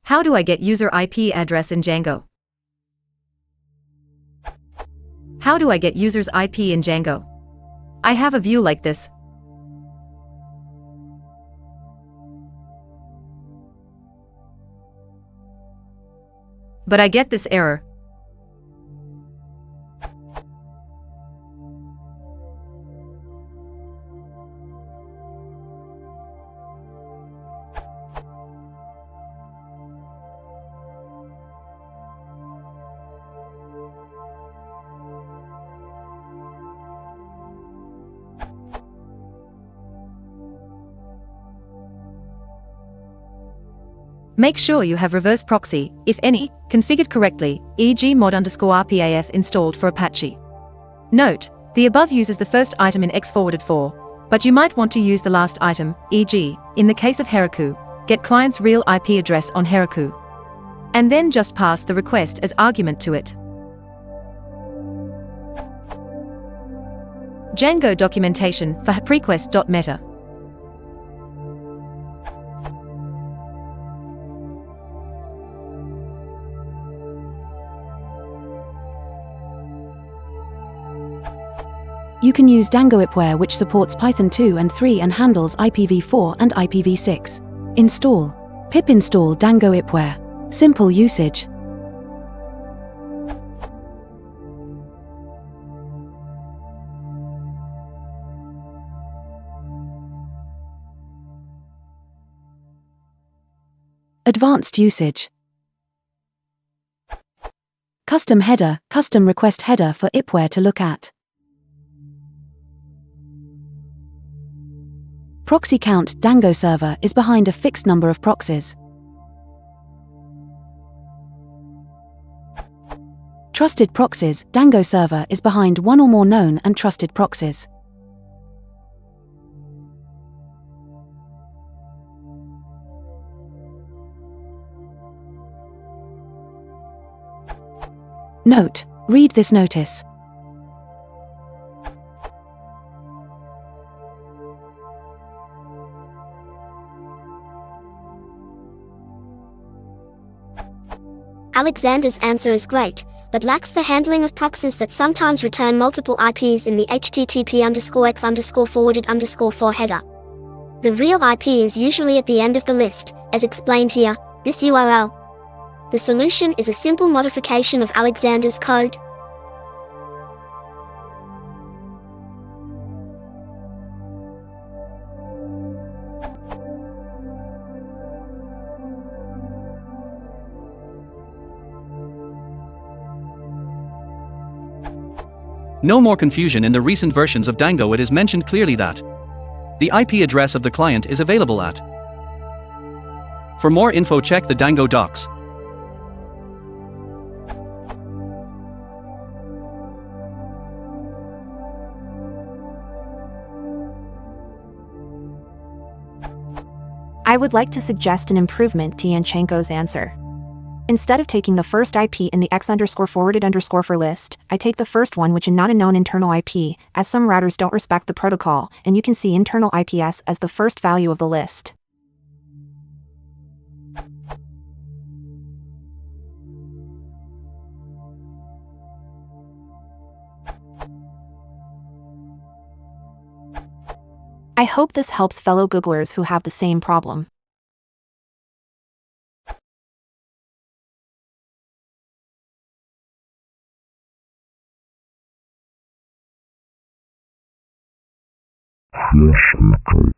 How do I get user IP address in Django? How do I get user's IP in Django? I have a view like this. But I get this error. Make sure you have reverse proxy, if any, configured correctly, e.g. mod_RPAF installed for Apache. Note, the above uses the first item in X forwarded for, but you might want to use the last item, e.g., in the case of Heroku, get client's real IP address on Heroku. And then just pass the request as argument to it. Django documentation for prequest.meta. You can use Django IPware, which supports Python 2 and 3 and handles IPv4 and IPv6. Install. Pip install Django IPware. Simple usage. Advanced usage. Custom header, custom request header for IPware to look at. Proxy count Django server is behind a fixed number of proxies. Trusted proxies Django server is behind one or more known and trusted proxies. Note: read this notice. Alexander's answer is great, but lacks the handling of proxies that sometimes return multiple IPs in the http_x_forwarded_for header. The real IP is usually at the end of the list, as explained here, this URL. The solution is a simple modification of Alexander's code. No more confusion. In the recent versions of Django it is mentioned clearly that the IP address of the client is available at. For more info check the Django docs. I would like to suggest an improvement to Django's answer. Instead of taking the first IP in the x_forwarded_for list, I take the first one which is not a known internal IP, as some routers don't respect the protocol, and you can see internal IPs as the first value of the list. I hope this helps fellow Googlers who have the same problem. Yes, okay.